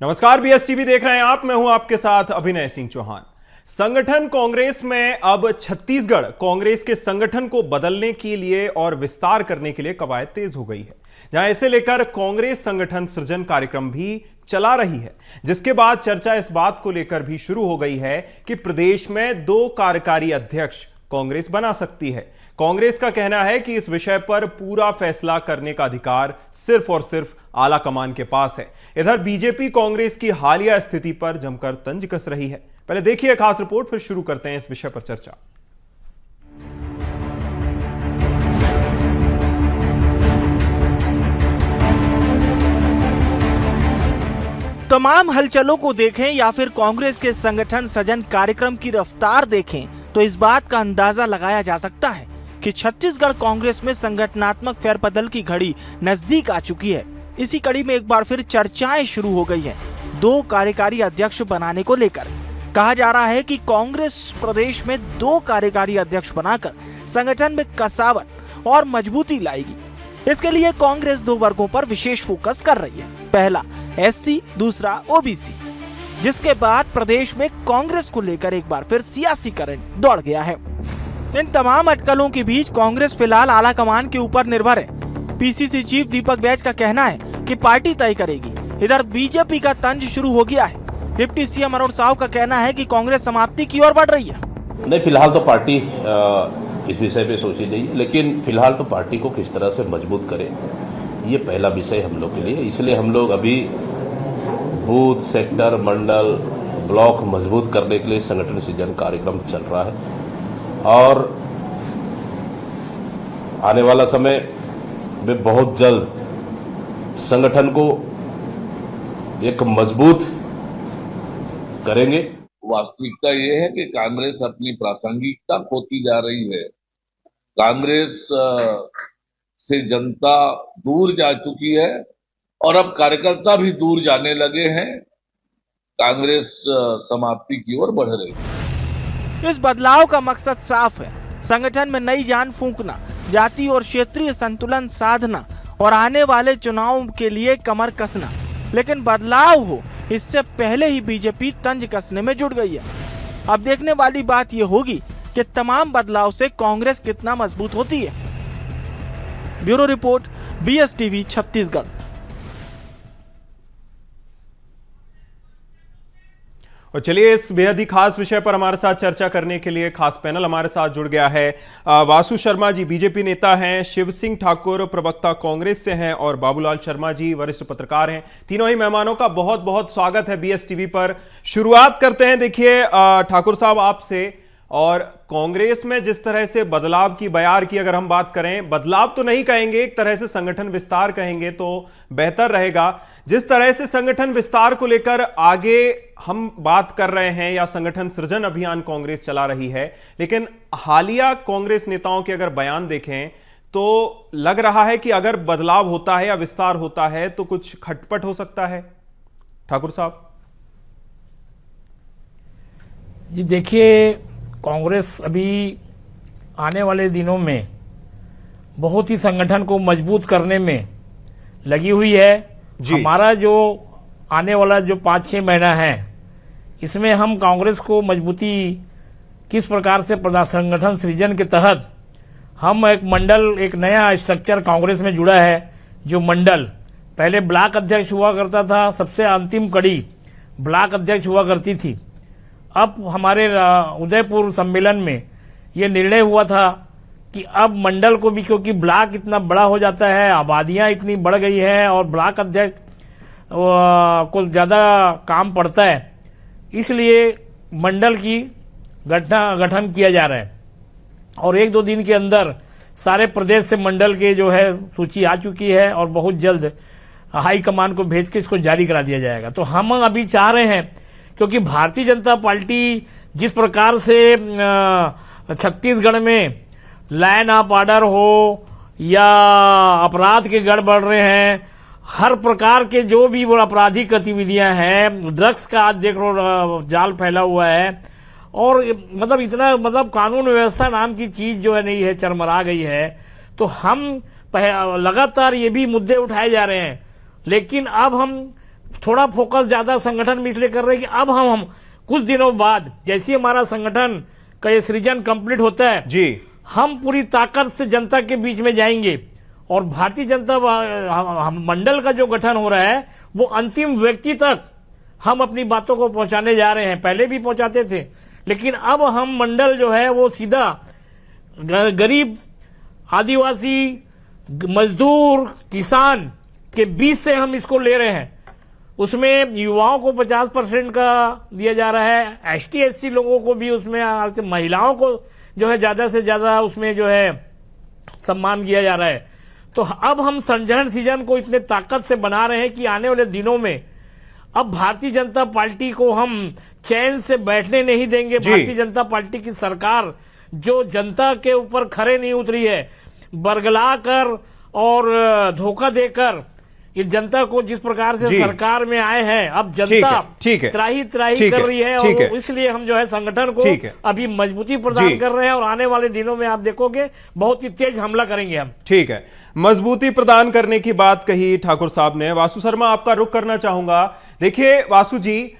नमस्कार, BS TV देख रहे हैं आप। मैं हूं आपके साथ अभिनय सिंह चौहान। संगठन कांग्रेस में अब छत्तीसगढ़ कांग्रेस के संगठन को बदलने के लिए और विस्तार करने के लिए कवायद तेज हो गई है, जहां इसे लेकर कांग्रेस संगठन सृजन कार्यक्रम भी चला रही है, जिसके बाद चर्चा इस बात को लेकर भी शुरू हो गई है कि प्रदेश में 2 कार्यकारी अध्यक्ष कांग्रेस बना सकती है। कांग्रेस का कहना है कि इस विषय पर पूरा फैसला करने का अधिकार सिर्फ और सिर्फ आला कमान के पास है। इधर बीजेपी कांग्रेस की हालिया स्थिति पर जमकर तंज कस रही है। पहले देखिए खास रिपोर्ट, फिर शुरू करते हैं इस विषय पर चर्चा। तमाम हलचलों को देखें या फिर कांग्रेस के संगठन सृजन कार्यक्रम की रफ्तार देखें तो इस बात का अंदाजा लगाया जा सकता है कि छत्तीसगढ़ कांग्रेस में संगठनात्मक फेरबदल की घड़ी नजदीक आ चुकी है। इसी कड़ी में एक बार फिर चर्चाएं शुरू हो गई हैं 2 कार्यकारी अध्यक्ष बनाने को लेकर। कहा जा रहा है कि कांग्रेस प्रदेश में 2 कार्यकारी अध्यक्ष बनाकर संगठन में कसावट और मजबूती लाएगी। इसके लिए कांग्रेस 2 वर्गों पर विशेष फोकस कर रही है। पहला एससी, दूसरा ओबीसी, जिसके बाद प्रदेश में कांग्रेस को लेकर एक बार फिर सियासी करंट दौड़ गया है। इन तमाम अटकलों के बीच कांग्रेस फिलहाल आला कमान के ऊपर निर्भर है। पीसीसी चीफ दीपक बैज का कहना है कि पार्टी तय करेगी। इधर बीजेपी का तंज शुरू हो गया है। डिप्टी सीएम अरुण साहू का कहना है कि कांग्रेस समाप्ति की ओर बढ़ रही है। नहीं, फिलहाल तो पार्टी इस विषय पे सोची नहीं है, लेकिन फिलहाल तो पार्टी को किस तरह से मजबूत करें, ये पहला विषय हम लोग के लिए। इसलिए हम लोग अभी बूथ, सेक्टर, मंडल, ब्लॉक मजबूत करने के लिए संगठन सृजन कार्यक्रम चल रहा है और आने वाला समय में बहुत जल्द संगठन को एक मजबूत करेंगे। वास्तविकता ये है कि कांग्रेस अपनी प्रासंगिकता खोती जा रही है। कांग्रेस से जनता दूर जा चुकी है और अब कार्यकर्ता भी दूर जाने लगे हैं। कांग्रेस समाप्ति की ओर बढ़ रही है। इस बदलाव का मकसद साफ है, संगठन में नई जान फूंकना, जाति और क्षेत्रीय संतुलन साधना और आने वाले चुनाव के लिए कमर कसना। लेकिन बदलाव हो इससे पहले ही बीजेपी तंज कसने में जुट गई है। अब देखने वाली बात यह होगी कि तमाम बदलाव से कांग्रेस कितना मजबूत होती है। Bureau report, BS TV, Chhattisgarh. और चलिए, इस बेहद ही खास विषय पर हमारे साथ चर्चा करने के लिए खास पैनल हमारे साथ जुड़ गया है। वासु शर्मा जी बीजेपी नेता हैं, शिव सिंह ठाकुर प्रवक्ता कांग्रेस से हैं और बाबूलाल शर्मा जी वरिष्ठ पत्रकार हैं। तीनों ही मेहमानों का बहुत बहुत स्वागत है बीएस टीवी पर। शुरुआत करते हैं, देखिए ठाकुर साहब आपसे। और कांग्रेस में जिस तरह से बदलाव की बयार की अगर हम बात करें, बदलाव तो नहीं कहेंगे, एक तरह से संगठन विस्तार कहेंगे तो बेहतर रहेगा। जिस तरह से संगठन विस्तार को लेकर आगे हम बात कर रहे हैं या संगठन सृजन अभियान कांग्रेस चला रही है, लेकिन हालिया कांग्रेस नेताओं के अगर बयान देखें तो लग रहा है कि अगर बदलाव होता है या विस्तार होता है तो कुछ खटपट हो सकता है। ठाकुर साहब जी, देखिए, कांग्रेस अभी आने वाले दिनों में बहुत ही संगठन को मजबूत करने में लगी हुई है। हमारा जो आने वाला जो 5-6 महीना है, इसमें हम कांग्रेस को मजबूती किस प्रकार से संगठन सृजन के तहत हम एक मंडल, एक नया स्ट्रक्चर कांग्रेस में जुड़ा है। जो मंडल पहले ब्लॉक अध्यक्ष हुआ करता था, सबसे अंतिम कड़ी ब्लॉक अध्यक्ष हुआ करती थी। अब हमारे उदयपुर सम्मेलन में ये निर्णय हुआ था कि अब मंडल को भी, क्योंकि ब्लॉक इतना बड़ा हो जाता है, आबादियां इतनी बढ़ गई हैं और ब्लॉक अध्यक्ष को ज्यादा काम पड़ता है, इसलिए मंडल की गठन किया जा रहा है। और 1-2 दिन के अंदर सारे प्रदेश से मंडल के जो है सूची आ चुकी है और बहुत जल्द हाईकमान को भेज के इसको जारी करा दिया जाएगा। तो हम अभी चाह रहे हैं, क्योंकि भारतीय जनता पार्टी जिस प्रकार से छत्तीसगढ़ में लाइन ऑफ ऑर्डर हो या अपराध के गढ़ बढ़ रहे हैं, हर प्रकार के जो भी वो आपराधिक गतिविधियां हैं, ड्रग्स का आज देख लो जाल फैला हुआ है और मतलब इतना कानून व्यवस्था नाम की चीज जो है नहीं है, चरमरा गई है। तो हम लगातार ये भी मुद्दे उठाए जा रहे हैं, लेकिन अब हम थोड़ा फोकस ज्यादा संगठन में इसलिए कर रहे हैं कि अब हम कुछ दिनों बाद जैसे हमारा संगठन का ये सृजन कंप्लीट होता है जी, हम पूरी ताकत से जनता के बीच में जाएंगे और भारतीय जनता मंडल का जो गठन हो रहा है वो अंतिम व्यक्ति तक हम अपनी बातों को पहुंचाने जा रहे हैं। पहले भी पहुंचाते थे, लेकिन अब हम मंडल जो है वो सीधा गरीब, आदिवासी, मजदूर, किसान के बीच से हम इसको ले रहे हैं। उसमें युवाओं को 50% का दिया जा रहा है, एसटी एससी लोगों को भी उसमें, महिलाओं को जो है ज्यादा से ज्यादा उसमें जो है सम्मान किया जा रहा है। तो अब हम संगठन सीजन को इतने ताकत से बना रहे हैं कि आने वाले दिनों में अब भारतीय जनता पार्टी को हम चैन से बैठने नहीं देंगे। भारतीय जनता पार्टी की सरकार जो जनता के ऊपर खरे नहीं उतरी है, बरगला कर और धोखा देकर ये जनता को जिस प्रकार से सरकार में आए हैं, अब जनता त्राही कर रही है और इसलिए हम जो है संगठन को अभी मजबूती प्रदान कर रहे हैं और आने वाले दिनों में आप देखोगे बहुत ही तेज हमला करेंगे हम। ठीक है, मजबूती प्रदान करने की बात कही ठाकुर साहब ने। वासु शर्मा, आपका रुख करना चाहूंगा। देखिए वासु जी,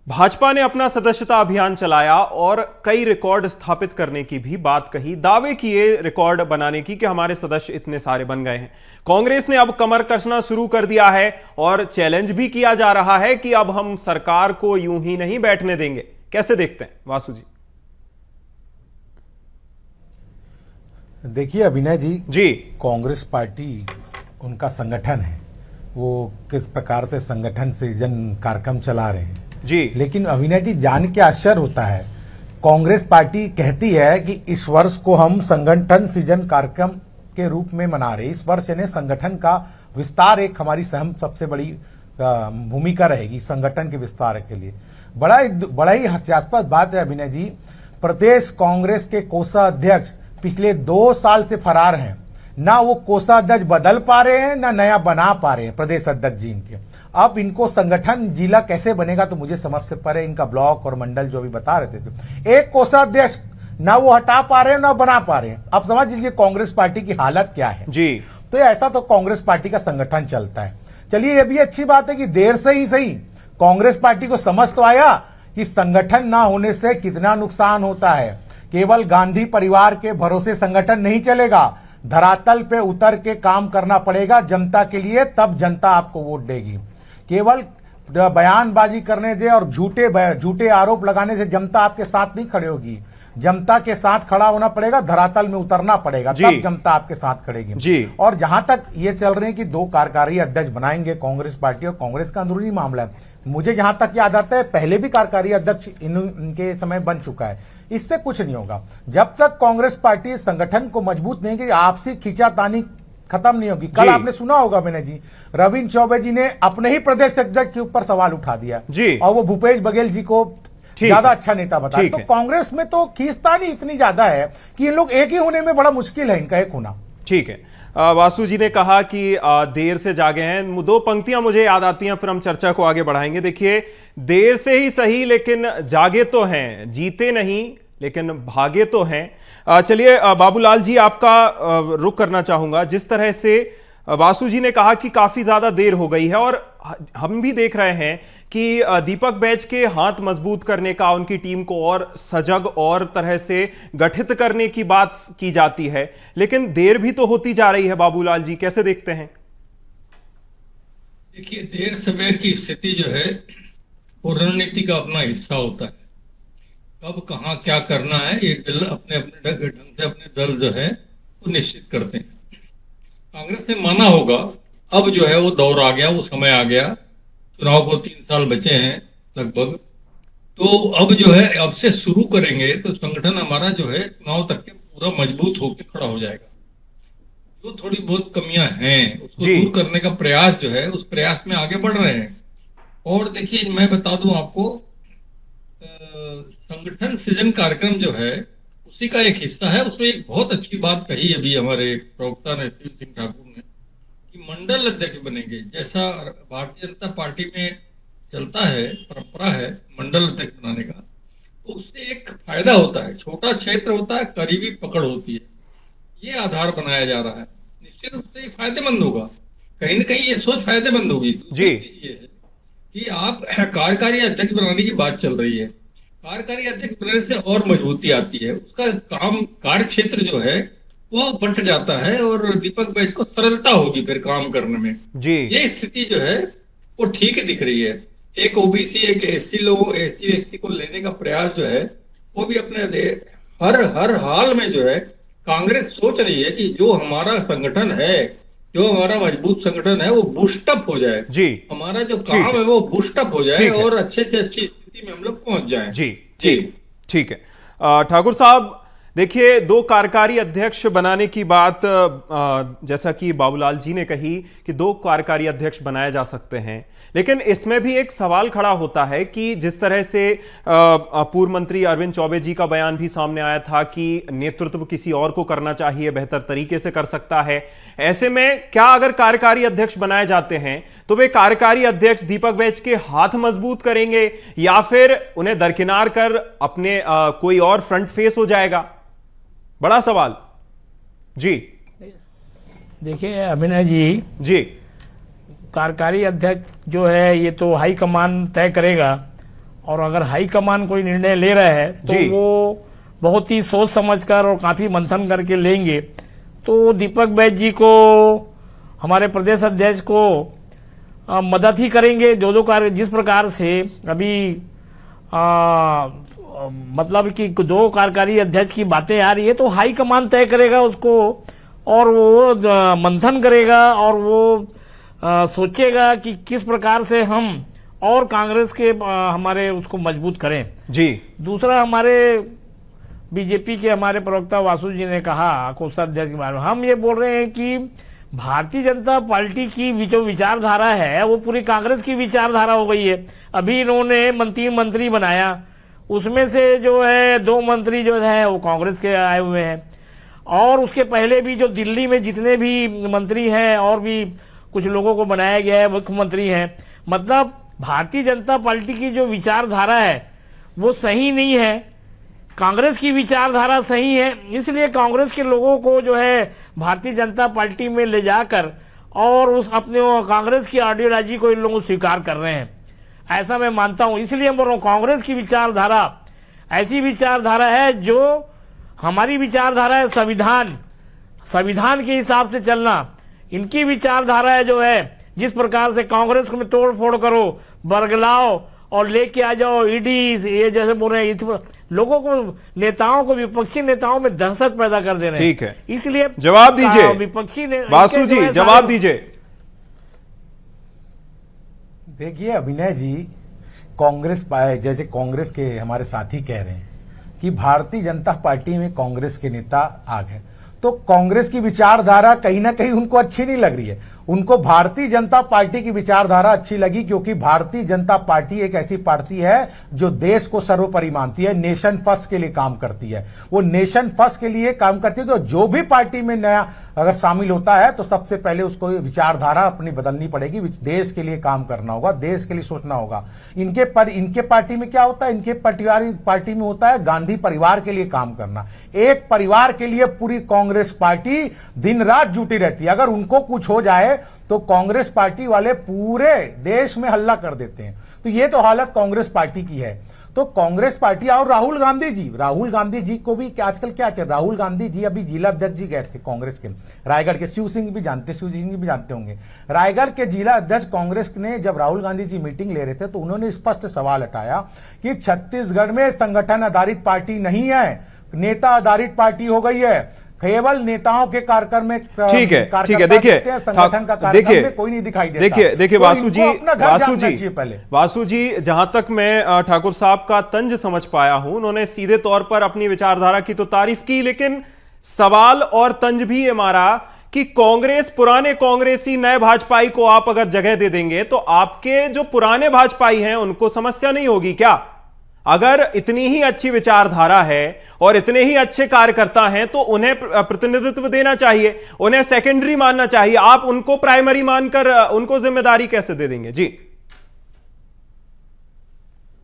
भाजपा ने अपना सदस्यता अभियान चलाया और कई रिकॉर्ड स्थापित करने की भी बात कही, दावे किए रिकॉर्ड बनाने की कि हमारे सदस्य इतने सारे बन गए हैं। कांग्रेस ने अब कमर कसना शुरू कर दिया है और चैलेंज भी किया जा रहा है कि अब हम सरकार को यूं ही नहीं बैठने देंगे। कैसे देखते हैं वासु जी? देखिए अभिनय जी, कांग्रेस पार्टी उनका संगठन है, वो किस प्रकार से संगठन सृजन कार्यक्रम चला रहे हैं जी। लेकिन अभिनय जी, जान के आश्चर्य होता है, कांग्रेस पार्टी कहती है कि इस वर्ष को हम संगठन सृजन कार्यक्रम के रूप में मना रहे। इस वर्ष यानी संगठन का विस्तार एक हमारी सबसे बड़ी भूमिका रहेगी संगठन के विस्तार के लिए। बड़ा ही हास्यास्पद बात है अभिनय जी, प्रदेश कांग्रेस के कोषाध्यक्ष पिछले 2 साल से फरार हैं। ना वो कोषाध्यक्ष बदल पा रहे हैं, ना नया बना पा रहे हैं प्रदेश अध्यक्ष जी इनके। अब इनको संगठन जिला कैसे बनेगा तो मुझे समझ से परे, इनका ब्लॉक और मंडल जो भी बता रहे थे, एक कोषाध्यक्ष ना वो हटा पा रहे हैं ना बना पा रहे हैं। अब समझ लीजिए कांग्रेस पार्टी की हालत क्या है जी। तो ऐसा तो कांग्रेस पार्टी का संगठन चलता है। चलिए ये भी अच्छी बात है कि देर से ही सही कांग्रेस पार्टी को समझ तो आया कि संगठन ना होने से कितना नुकसान होता है। केवल गांधी परिवार के भरोसे संगठन नहीं चलेगा, धरातल पे उतर के काम करना पड़ेगा जनता के लिए, तब जनता आपको वोट देगी। केवल बयानबाजी करने से और झूठे आरोप लगाने से जनता आपके साथ नहीं खड़े होगी। जनता के साथ खड़ा होना पड़ेगा, धरातल में उतरना पड़ेगा, तब जनता आपके साथ खड़ेगी जी। और जहां तक ये चल रहे हैं कि 2 कार्यकारी अध्यक्ष बनाएंगे कांग्रेस पार्टी, और कांग्रेस का अंदरूनी मामला है, मुझे जहां तक याद आता है पहले भी कार्यकारी अध्यक्ष इनके समय बन चुका है। इससे कुछ नहीं होगा जब तक कांग्रेस पार्टी संगठन को मजबूत नहीं करेगी, आपसी खींचातानी खत्म नहीं होगी। कल आपने सुना होगा मैंने जी, रविंद्र चौबे जी ने अपने ही प्रदेश अध्यक्ष के ऊपर सवाल उठा दिया जी, और वो भूपेश बघेल जी को ज्यादा अच्छा नेता बताया। तो कांग्रेस में तो खींचतानी इतनी ज्यादा है कि इन लोग एक ही होने में बड़ा मुश्किल है इनका एक होना। ठीक है, वासु जी ने कहा कि देर से जागे हैं। 2 पंक्तियां मुझे याद आती हैं, फिर हम चर्चा को आगे बढ़ाएंगे। देखिए, देर से ही सही लेकिन जागे तो हैं, जीते नहीं लेकिन भागे तो हैं। चलिए बाबूलाल जी, आपका रुख करना चाहूंगा। जिस तरह से वासु जी ने कहा कि काफी ज्यादा देर हो गई है और हम भी देख रहे हैं कि दीपक बैज के हाथ मजबूत करने का, उनकी टीम को और सजग और तरह से गठित करने की बात की जाती है, लेकिन देर भी तो होती जा रही है। बाबूलाल जी, कैसे देखते हैं? देखिए, देर सवेर की स्थिति जो है वो रणनीति का अपना हिस्सा होता है। कब कहाँ क्या करना है ये दल अपने अपने ढंग से अपने दल जो है वो निश्चित करते हैं। कांग्रेस ने माना होगा अब जो है वो दौर आ गया, वो समय आ गया, चुनाव को 3 साल बचे हैं लगभग, तो अब जो है अब से शुरू करेंगे तो संगठन हमारा जो है चुनाव तक के पूरा मजबूत होकर खड़ा हो जाएगा। जो थोड़ी बहुत कमियां हैं उसको दूर करने का प्रयास जो है उस प्रयास में आगे बढ़ रहे हैं। और देखिए, मैं बता दूं आपको, संगठन सृजन कार्यक्रम जो है उसी का एक हिस्सा है। उसमें एक बहुत अच्छी बात कही अभी हमारे प्रवक्ता ने, शिव सिंह ठाकुर ने, कि मंडल अध्यक्ष बनेंगे। जैसा भारतीय जनता पार्टी में चलता है, परंपरा है मंडल अध्यक्ष बनाने का, तो उससे एक फायदा होता है, छोटा क्षेत्र होता है, करीबी पकड़ होती है, ये आधार बनाया जा रहा है। निश्चित रूप से फायदेमंद होगा, कहीं ना कहीं ये सोच फायदेमंद होगी। जी। ये है कि आप कार्यकारी अध्यक्ष बनाने की बात चल रही है। कार्यकारी अध्यक्ष बनने से और मजबूती आती है, उसका काम कार्य क्षेत्र जो है वो बंट जाता है और दीपक बैज को सरलता होगी फिर काम करने में। जी ये स्थिति जो है वो ठीक दिख रही है। एक ओबीसी एक एसी व्यक्ति को लेने का प्रयास जो है वो भी अपने हर हाल में जो है कांग्रेस सोच रही है कि जो हमारा संगठन है, जो हमारा मजबूत संगठन है वो बूस्टअप हो जाए। जी हमारा जो काम है वो बूस्टअप हो जाए ठीक है। और अच्छे से अच्छी स्थिति में हम लोग पहुंच जाएं। जी ठीक है। ठाकुर साहब देखिए, दो कार्यकारी अध्यक्ष बनाने की बात जैसा कि बाबूलाल जी ने कही कि दो कार्यकारी अध्यक्ष बनाए जा सकते हैं, लेकिन इसमें भी एक सवाल खड़ा होता है कि जिस तरह से पूर्व मंत्री अरविंद चौबे जी का बयान भी सामने आया था कि नेतृत्व किसी और को करना चाहिए, बेहतर तरीके से कर सकता है। ऐसे में क्या अगर कार्यकारी अध्यक्ष बनाए जाते हैं तो वे कार्यकारी अध्यक्ष दीपक बैज के हाथ मजबूत करेंगे या फिर उन्हें दरकिनार कर अपने कोई और फ्रंट फेस हो जाएगा? बड़ा सवाल। जी देखिए अभिनय जी, कार्यकारी अध्यक्ष जो है ये तो हाईकमान तय करेगा, और अगर हाईकमान कोई निर्णय ले रहा है तो वो बहुत ही सोच समझकर और काफी मंथन करके लेंगे। तो दीपक बैज जी को, हमारे प्रदेश अध्यक्ष को मदद ही करेंगे। दो कार्य जिस प्रकार से अभी मतलब कि दो कार्यकारी अध्यक्ष की बातें आ रही है तो हाईकमान तय करेगा उसको, और वो मंथन करेगा और वो सोचेगा कि किस प्रकार से हम और कांग्रेस के हमारे उसको मजबूत करें। जी दूसरा, हमारे बीजेपी के हमारे प्रवक्ता वासु जी ने कहा कोषाध्यक्ष के बारे में, हम ये बोल रहे हैं कि भारतीय जनता पार्टी की जो विचारधारा है वो पूरी कांग्रेस की विचारधारा हो गई है। अभी इन्होंने 3 मंत्री बनाया, उसमें से जो है 2 मंत्री जो है वो कांग्रेस के आए हुए हैं, और उसके पहले भी जो दिल्ली में जितने भी मंत्री हैं और भी कुछ लोगों को बनाया गया है, मुख्यमंत्री हैं। मतलब भारतीय जनता पार्टी की जो विचारधारा है वो सही नहीं है, कांग्रेस की विचारधारा सही है। इसलिए कांग्रेस के लोगों को जो है भारतीय जनता पार्टी में ले जाकर और उस अपने कांग्रेस की आइडियोलॉजी को इन लोगों स्वीकार कर रहे हैं, ऐसा मैं मानता हूं। इसलिए हम बोल रहा हूं कांग्रेस की विचारधारा ऐसी विचारधारा है जो हमारी विचारधारा है संविधान के हिसाब से चलना। इनकी विचारधारा है जो है जिस प्रकार से कांग्रेस को में तोड़ फोड़ करो, बरगलाओ और लेके आ जाओ ईडी, ये जैसे बोल रहे हैं लोगों को, नेताओं को, विपक्षी नेताओं में दहशत पैदा कर दे रहे हैं। ठीक है, इसलिए जवाब दीजिए विपक्षी वासु जी, जवाब दीजिए। देखिए अभिनय जी, कांग्रेस जैसे कांग्रेस के हमारे साथी कह रहे हैं कि भारतीय जनता पार्टी में कांग्रेस के नेता आ गए, तो कांग्रेस की विचारधारा कहीं ना कहीं उनको अच्छी नहीं लग रही है। उनको भारतीय जनता पार्टी की विचारधारा अच्छी लगी, क्योंकि भारतीय जनता पार्टी एक ऐसी पार्टी है जो देश को सर्वोपरि मानती है, नेशन फर्स्ट के लिए काम करती है। वो नेशन फर्स्ट के लिए काम करती है, तो जो भी पार्टी में नया अगर शामिल होता है तो सबसे पहले उसको विचारधारा अपनी बदलनी पड़ेगी, देश के लिए काम करना होगा, देश के लिए सोचना होगा। इनके पार्टी में क्या होता है, इनके पार्टी में होता है गांधी परिवार के लिए काम करना। एक परिवार के लिए पूरी कांग्रेस पार्टी दिन रात जुटी रहती है। अगर उनको कुछ हो जाए तो कांग्रेस पार्टी वाले पूरे देश में हल्ला कर देते हैं। तो ये तो हालत कांग्रेस पार्टी की है। तो कांग्रेस पार्टी और राहुल गांधी जी को भी आजकल क्या चाहिए। राहुल गांधी जी अभी जिला अध्यक्ष जी गए थे कांग्रेस के, रायगढ़ के। शिव सिंह भी जानते होंगे। रायगढ़ के जिला अध्यक्ष कांग्रेस ने जब राहुल गांधी जी मीटिंग ले रहे थे तो उन्होंने स्पष्ट सवाल उठाया कि छत्तीसगढ़ में संगठन आधारित पार्टी नहीं है, नेता आधारित पार्टी हो गई है। केवल नेताओं के कार्यक्रम में ठीक है, देखिए संगठन का कार्यक्रम में कोई नहीं दिखाई देता। देखिए वासु जी, जहां तक मैं ठाकुर साहब का तंज समझ पाया हूं, उन्होंने सीधे तौर पर अपनी विचारधारा की तो तारीफ की, लेकिन सवाल और तंज भी ये मारा कि कांग्रेस, पुराने कांग्रेसी नए भाजपाई को आप अगर जगह दे देंगे तो आपके जो पुराने भाजपाई हैं उनको समस्या नहीं होगी क्या? अगर इतनी ही अच्छी विचारधारा है और इतने ही अच्छे कार्यकर्ता हैं तो उन्हें प्रतिनिधित्व देना चाहिए, उन्हें सेकेंडरी मानना चाहिए। आप उनको प्राइमरी मानकर उनको जिम्मेदारी कैसे दे देंगे? जी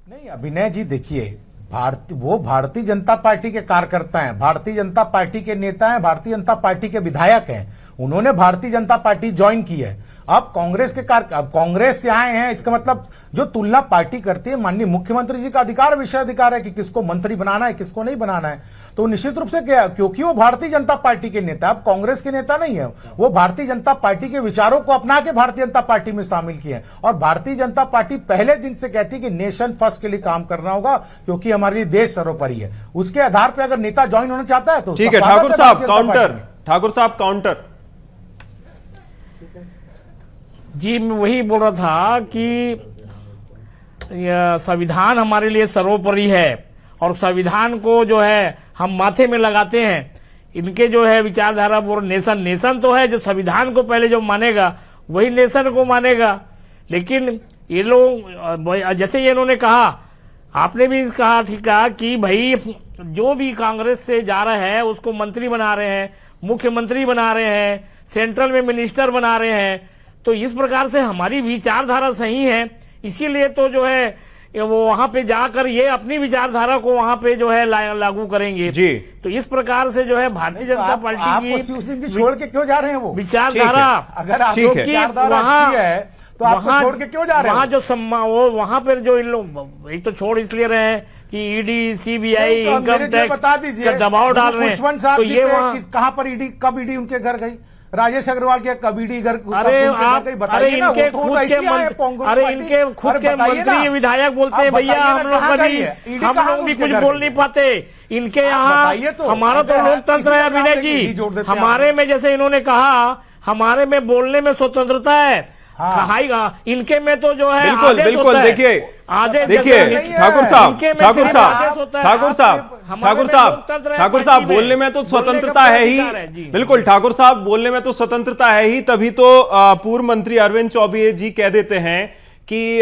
नहीं अभिनय जी, देखिए वो भारतीय जनता पार्टी के कार्यकर्ता हैं, भारतीय जनता पार्टी के नेता हैं, भारतीय जनता पार्टी के विधायक हैं। उन्होंने भारतीय जनता पार्टी ज्वाइन की है अब कांग्रेस से आए हैं, इसका मतलब जो तुलना पार्टी करती है, माननीय मुख्यमंत्री जी का अधिकार, विशेषाधिकार है कि किसको मंत्री बनाना है, किसको नहीं बनाना है। तो निश्चित रूप से क्या, क्योंकि वो भारतीय जनता पार्टी के नेता, अब कांग्रेस के नेता नहीं है, वो भारतीय जनता पार्टी के विचारों को अपना के भारतीय जनता पार्टी में शामिल किए हैं। और भारतीय जनता पार्टी पहले दिन से कहती है कि नेशन फर्स्ट के लिए काम करना होगा, क्योंकि हमारे लिए देश सर्वोपरि है। उसके आधार पर अगर नेता ज्वाइन होना चाहता है तो ठीक है। ठाकुर साहब काउंटर। जी, मैं वही बोल रहा था कि संविधान हमारे लिए सर्वोपरि है और संविधान को जो है हम माथे में लगाते हैं। इनके जो है विचारधारा बोल नेशन तो है, जो संविधान को पहले जो मानेगा वही नेशन को मानेगा। लेकिन ये लोग, जैसे ये इन्होंने कहा, आपने भी कहा ठीक है कि भाई जो भी कांग्रेस से जा रहा है उसको मंत्री बना रहे हैं, मुख्यमंत्री बना रहे हैं, सेंट्रल में मिनिस्टर बना रहे हैं। तो इस प्रकार से हमारी विचारधारा सही है, इसीलिए तो जो है वो वहां पे जाकर ये अपनी विचारधारा को वहां पे जो है लागू करेंगे जी। तो इस प्रकार से जो है भारतीय जनता पार्टी की छोड़ के क्यों जा रहे हैं वो विचारधारा? अगर आप वहां है तो आप छोड़ के क्यों जा रहे हैं? वहां जो वहां पर जो इन लोग एक तो छोड़ इसलिए रहे हैं कि ईडी, सीबीआई, इनकम टैक्स का दबाव डाल रहे हैं। तो ये कहां पर ईडी, कब ईडी उनके घर गई? राजेश अग्रवाल के कब ईडी घर? अरे इनके खुद के मंत्री विधायक बोलते हैं भैया हम लोग भी कुछ बोल नहीं पाते। इनके यहाँ हमारा तो लोकतंत्र है विनय जी, हमारे में जैसे इन्होंने कहा, हमारे में बोलने में स्वतंत्रता है। इनके में तो जो है बिल्कुल देखिए ठाकुर साहब बोलने में तो स्वतंत्रता है ही। बिल्कुल ठाकुर साहब बोलने में तो स्वतंत्रता है ही, तभी तो पूर्व मंत्री अरविंद चौबे जी कह देते हैं कि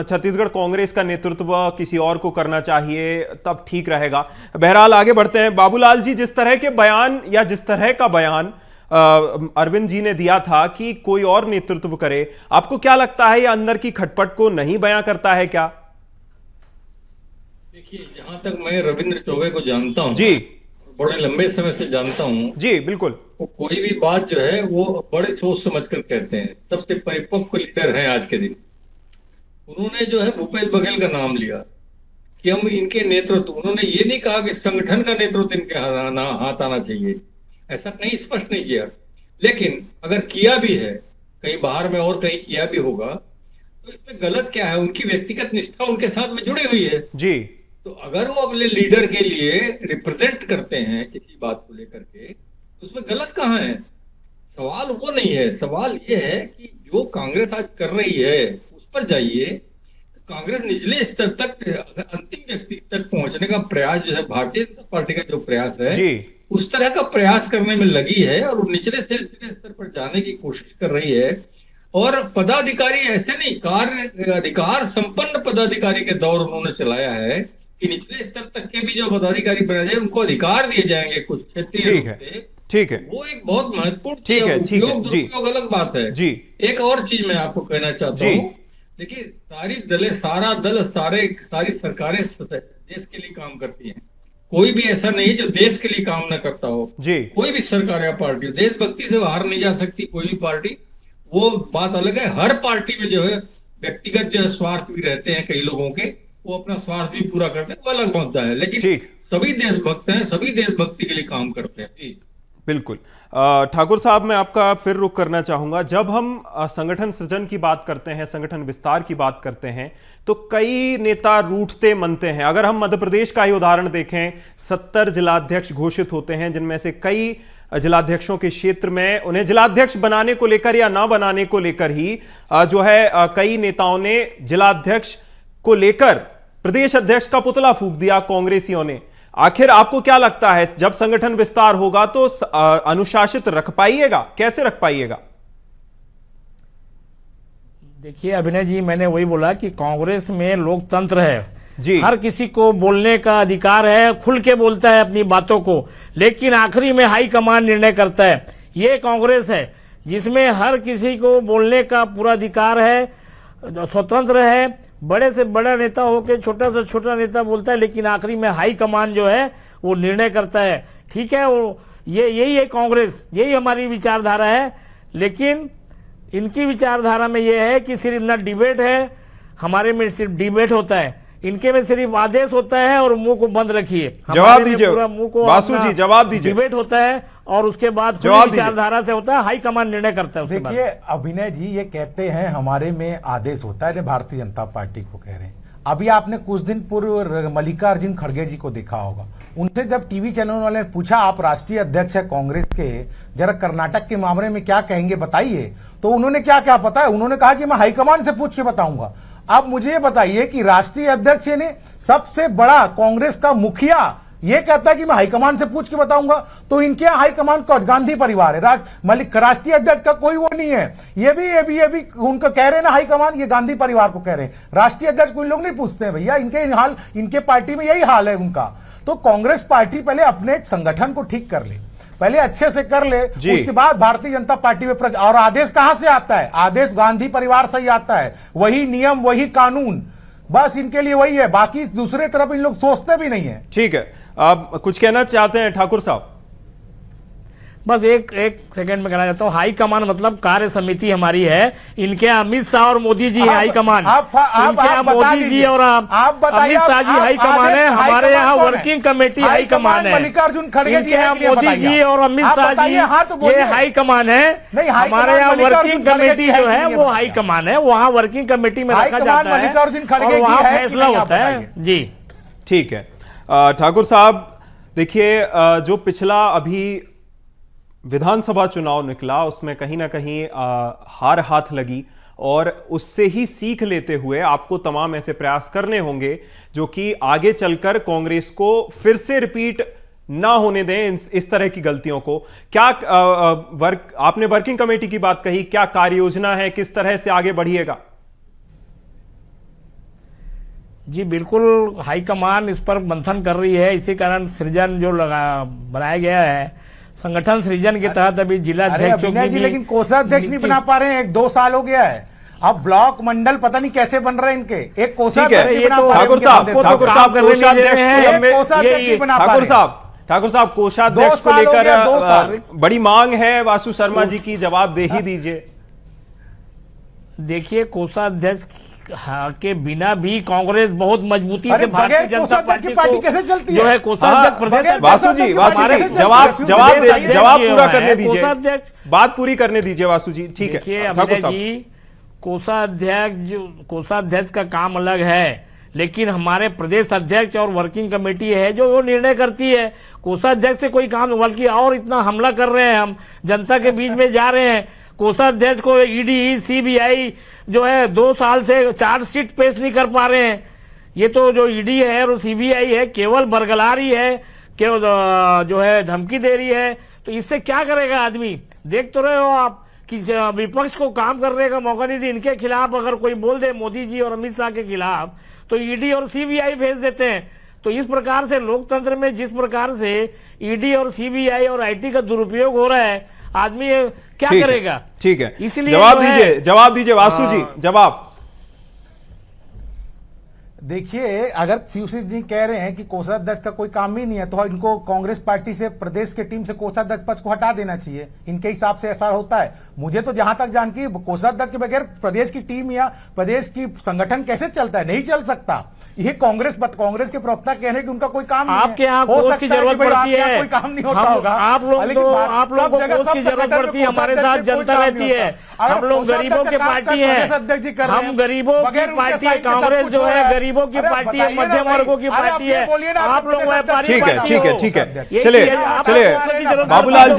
छत्तीसगढ़ कांग्रेस का नेतृत्व किसी और को करना चाहिए, तब ठीक रहेगा। बहरहाल आगे बढ़ते हैं। बाबूलाल जी, जिस तरह के बयान या जिस तरह का बयान अरविंद जी ने दिया था कि कोई और नेतृत्व करे, आपको क्या लगता है ये अंदर की खटपट को नहीं बयां करता है क्या? देखिए, जहां तक मैं रविंद्र चौबे को जानता हूं जी, बड़े लंबे समय से जानता हूं जी, बिल्कुल, वो कोई भी बात जो है वो बड़े सोच समझ कर कहते हैं। सबसे परिपक्व लीडर हैं आज के दिन। उन्होंने जो है भूपेश बघेल का नाम लिया कि हम इनके नेतृत्व, उन्होंने ये नहीं कहा कि संगठन का नेतृत्व इनके हाथ आना चाहिए, ऐसा कहीं स्पष्ट नहीं किया। लेकिन अगर किया भी है कहीं बाहर में और कहीं किया भी होगा तो इसमें गलत क्या है? उनकी व्यक्तिगत निष्ठा उनके साथ में जुड़ी हुई है जी। तो अगर वो अपने लीडर के लिए रिप्रेजेंट करते हैं किसी बात को लेकर के, तो उसमें गलत कहाँ है? सवाल वो नहीं है। सवाल ये है कि जो कांग्रेस आज कर रही है उस पर जाइए। कांग्रेस निचले स्तर तक, अंतिम व्यक्ति तक पहुंचने का प्रयास जो है, भारतीय जनता पार्टी का जो प्रयास है जी, उस तरह का प्रयास करने में लगी है और निचले से निचले स्तर पर जाने की कोशिश कर रही है। और पदाधिकारी ऐसे नहीं, कार्य अधिकार संपन्न पदाधिकारी के दौर उन्होंने चलाया है कि निचले स्तर तक के भी जो पदाधिकारी बनाए जाए उनको अधिकार दिए जाएंगे कुछ क्षेत्रीय रूप से। ठीक है, वो एक बहुत महत्वपूर्ण चीज है। दुरुपयोग अलग बात है जी। एक और चीज मैं आपको कहना चाहता हूँ, देखिए सारा दल सारी सरकारें देश के लिए काम करती हैं। कोई भी ऐसा नहीं जो देश के लिए काम न करता हो जी। कोई भी सरकार या पार्टी देशभक्ति से बाहर नहीं जा सकती कोई भी पार्टी, वो बात अलग है। हर पार्टी में जो है व्यक्तिगत जो है स्वार्थ भी रहते हैं कई लोगों के, वो अपना स्वार्थ भी पूरा करते हैं, वो अलग मुद्दा है। लेकिन सभी देशभक्त हैं, सभी देशभक्ति के लिए काम करते हैं जी। बिल्कुल। ठाकुर साहब, मैं आपका फिर रुख करना चाहूंगा। जब हम संगठन सृजन की बात करते हैं, संगठन विस्तार की बात करते हैं, तो कई नेता रूठते मनते हैं। अगर हम मध्य प्रदेश का ही उदाहरण देखें, 70 जिलाध्यक्ष घोषित होते हैं, जिनमें से कई जिलाध्यक्षों के क्षेत्र में उन्हें जिलाध्यक्ष बनाने को लेकर या ना बनाने को लेकर ही जो है कई नेताओं ने जिलाध्यक्ष को लेकर प्रदेश अध्यक्ष का पुतला फूंक दिया कांग्रेसियों ने। आखिर आपको क्या लगता है, जब संगठन विस्तार होगा तो अनुशासित रख पाइएगा? कैसे रख पाइएगा? देखिए अभिनय जी, मैंने वही बोला कि कांग्रेस में लोकतंत्र है जी, हर किसी को बोलने का अधिकार है, खुल के बोलता है अपनी बातों को, लेकिन आखिरी में हाईकमान निर्णय करता है। ये कांग्रेस है जिसमें हर किसी को बोलने का पूरा अधिकार है, स्वतंत्र है, बड़े से बड़ा नेता होकर छोटा से छोटा नेता बोलता है, लेकिन आखिरी में हाई कमान जो है वो निर्णय करता है। ठीक है, वो यही है कांग्रेस, यही हमारी विचारधारा है। लेकिन इनकी विचारधारा में ये है कि सिर्फ ना डिबेट है, हमारे में सिर्फ डिबेट होता है, इनके में सिर्फ आदेश होता है और मुंह को बंद रखिए। जवाब दीजिए मुंह को वासु जी, जवाब दीजिए। डिबेट होता है और उसके बाद विचारधारा से होता है, हाईकमान निर्णय करता है उसके बाद। देखिए अभिनय जी, ये कहते हैं हमारे में आदेश होता है, भारतीय जनता पार्टी को कह रहे हैं। अभी आपने कुछ दिन पूर्व मल्लिकार्जुन खड़गे जी को देखा होगा, उनसे जब टीवी चैनल वाले ने पूछा आप राष्ट्रीय अध्यक्ष है कांग्रेस के, जरा कर्नाटक के मामले में क्या कहेंगे बताइए, तो उन्होंने क्या क्या पता है, उन्होंने कहा कि मैं हाईकमान से पूछ के बताऊंगा। अब मुझे बताइए कि राष्ट्रीय अध्यक्ष ने सबसे बड़ा कांग्रेस का मुखिया ये कहता है कि मैं हाईकमान से पूछ के बताऊंगा, तो इनके यहाँ हाईकमान का गांधी परिवार है, राष्ट्रीय अध्यक्ष का कोई वो नहीं है। ये भी उनका कह रहे हैं ना हाईकमान, ये गांधी परिवार को कह रहे हैं। राष्ट्रीय अध्यक्ष कोई लोग नहीं पूछते हैं भैया, इनके पार्टी में यही हाल है उनका। तो कांग्रेस पार्टी पहले अपने संगठन को ठीक कर ले, पहले अच्छे से कर ले, उसके बाद भारतीय जनता पार्टी में और आदेश कहां से आता है? आदेश गांधी परिवार से ही आता है, वही नियम वही कानून, बस इनके लिए वही है, बाकी दूसरे तरफ इन लोग सोचते भी नहीं है। ठीक है, आप कुछ कहना चाहते हैं ठाकुर साहब? बस एक सेकंड में कहना चाहता हूँ, हाई कमान मतलब कार्य समिति हमारी है, इनके अमित शाह और मोदी जी है हाई कमान, इनके यहाँ मोदी जी और अमित शाह जी हाई कमान है, हमारे यहाँ वर्किंग कमेटी हाई कमान है, मल्लिकार्जुन खड़गे जी मोदी जी और अमित शाह जी ये हाई कमान है, हमारे यहाँ वर्किंग कमेटी जो है वो हाई कमान है, वहाँ वर्किंग कमेटी में रखा जाता है और वहाँ फैसला होता है जी। ठीक है ठाकुर साहब, देखिए जो पिछला अभी विधानसभा चुनाव निकला उसमें कहीं ना कहीं हार हाथ लगी और उससे ही सीख लेते हुए आपको तमाम ऐसे प्रयास करने होंगे जो कि आगे चलकर कांग्रेस को फिर से रिपीट ना होने दें इस तरह की गलतियों को। क्या आपने वर्किंग कमेटी की बात कही, क्या कार्य योजना है, किस तरह से आगे बढ़िएगा? जी बिल्कुल, हाईकमान इस पर मंथन कर रही है, इसी कारण सृजन जो बनाया गया है, संगठन सृजन के तहत अभी जिला अध्यक्षों की भी, लेकिन कोषाध्यक्ष नहीं बना पा रहे हैं, 1-2 साल हो गया है। अब ब्लॉक मंडल पता नहीं कैसे बन रहे हैं इनके, एक कोषाध्यक्ष ठाकुर साहब कोषाध्यक्ष को लेकर बड़ी मांग है, वासु शर्मा जी की, जवाब दे ही दीजिए। देखिए कोषाध्यक्ष के बिना भी कांग्रेस बहुत मजबूती से भारतीय जनता पार्टी कैसे चलती जो है कोषाध्यक्ष प्रदेश। वासु जी जवाब पूरा करने दीजिए, बात पूरी करने दीजिए वासु जी। ठीक है अभिनय जी, कोषाध्यक्ष का काम अलग है, लेकिन हमारे प्रदेश अध्यक्ष और वर्किंग कमेटी है जो वो निर्णय करती है। कोषाध्यक्ष से कोई काम, बल्कि और इतना हमला कर रहे हैं हम, जनता के बीच में जा रहे हैं। कोषाध्यक्ष को ईडी सीबीआई जो है 2 साल से चार्जशीट पेश नहीं कर पा रहे हैं। ये तो जो ईडी है और सीबीआई है केवल बरगला रही है, केवल जो है धमकी दे रही है, तो इससे क्या करेगा आदमी? देख तो रहे हो आप कि विपक्ष को काम करने का मौका नहीं दी। इनके खिलाफ अगर कोई बोल दे मोदी जी और अमित शाह के खिलाफ तो ईडी और सीबीआई भेज देते हैं। तो इस प्रकार से लोकतंत्र में जिस प्रकार से ईडी और सीबीआई और आईटी का दुरुपयोग हो रहा है, आदमी क्या करेगा? ठीक है, इसलिए जवाब दीजिए वासु जी, जवाब। देखिए, अगर शिवसेना जी कह रहे हैं कि कोषाध्यक्ष का कोई काम ही नहीं है, तो इनको कांग्रेस पार्टी से, प्रदेश की टीम से कोषाध्यक्ष पद को हटा देना चाहिए। इनके हिसाब से ऐसा होता है। मुझे तो जहां तक जानकारी, कोषाध्यक्ष के बगैर प्रदेश की टीम या प्रदेश की संगठन कैसे चलता है? नहीं चल सकता। ये कांग्रेस के प्रवक्ता कह रहे हैं कि उनका कोई काम नहीं है। आपके यहाँ कोष की जरूरत पड़ती है, कोई काम नहीं होता होगा। आप लोग को कोष की जरूरत पड़ती है, हमारे साथ जनता रहती है। हम लोग गरीबों की पार्टी है, हम गरीबों की पार्टी है। कांग्रेस जो है गरीबों की पार्टी है, मध्यम वर्गों की पार्टी है। आप लोग व्यापारी। ठीक है, चलिए बाबूलाल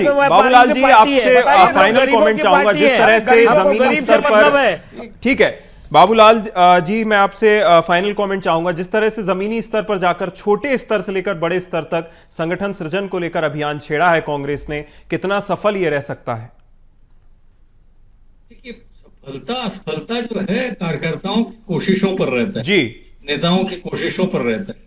जी आपसे फाइनल कमेंट चाहूंगा। जिस तरह से जमीनी स्तर पर, ठीक है बाबूलाल जी, मैं आपसे फाइनल कमेंट चाहूंगा। जिस तरह से जमीनी स्तर पर जाकर छोटे स्तर से लेकर बड़े स्तर तक संगठन सृजन को लेकर अभियान छेड़ा है कांग्रेस ने, कितना सफल ये रह सकता है? देखिए, असफलता जो है कार्यकर्ताओं की कोशिशों पर रहता है जी, नेताओं की कोशिशों पर रहता है।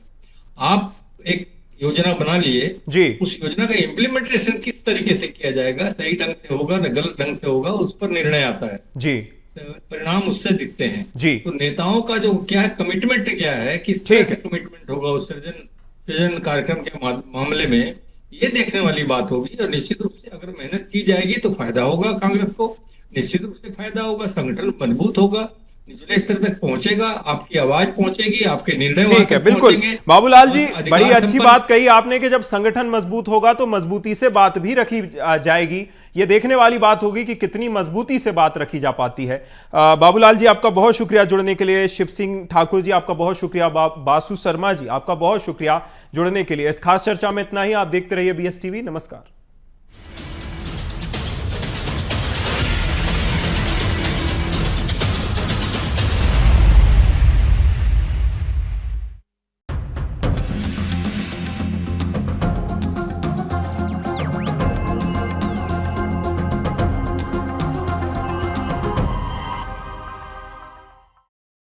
आप एक योजना बना लिए जी, उस योजना का इम्प्लीमेंटेशन किस तरीके से किया जाएगा, सही ढंग से होगा न गलत ढंग से होगा, उस पर निर्णय आता है जी, परिणाम उससे दिखते हैं जी। तो नेताओं का जो क्या कमिटमेंट क्या है, किस तरह से कमिटमेंट होगा उस सृजन कार्यक्रम के मामले में, ये देखने वाली बात होगी। और निश्चित रूप से अगर मेहनत की जाएगी तो फायदा होगा कांग्रेस को, निश्चित रूप से फायदा होगा, संगठन मजबूत होगा, निचले स्तर तक पहुंचेगा, आपकी आवाज पहुंचेगी, आपके निर्णय वहां ठीक है, तक बिल्कुल। पहुंचेंगे। बाबूलाल जी, और बड़ी अधिकार अच्छी संपन्न- बात कही आपने कि जब संगठन मजबूत होगा तो मजबूती से बात भी रखी जाएगी। ये देखने वाली बात होगी कि कितनी मजबूती से बात रखी जा पाती है। बाबूलाल जी, आपका बहुत शुक्रिया जुड़ने के लिए। शिव सिंह ठाकुर जी, आपका बहुत शुक्रिया। बासु शर्मा जी, आपका बहुत शुक्रिया जुड़ने के लिए। इस खास चर्चा में इतना ही। आप देखते रहिए BS TV। नमस्कार।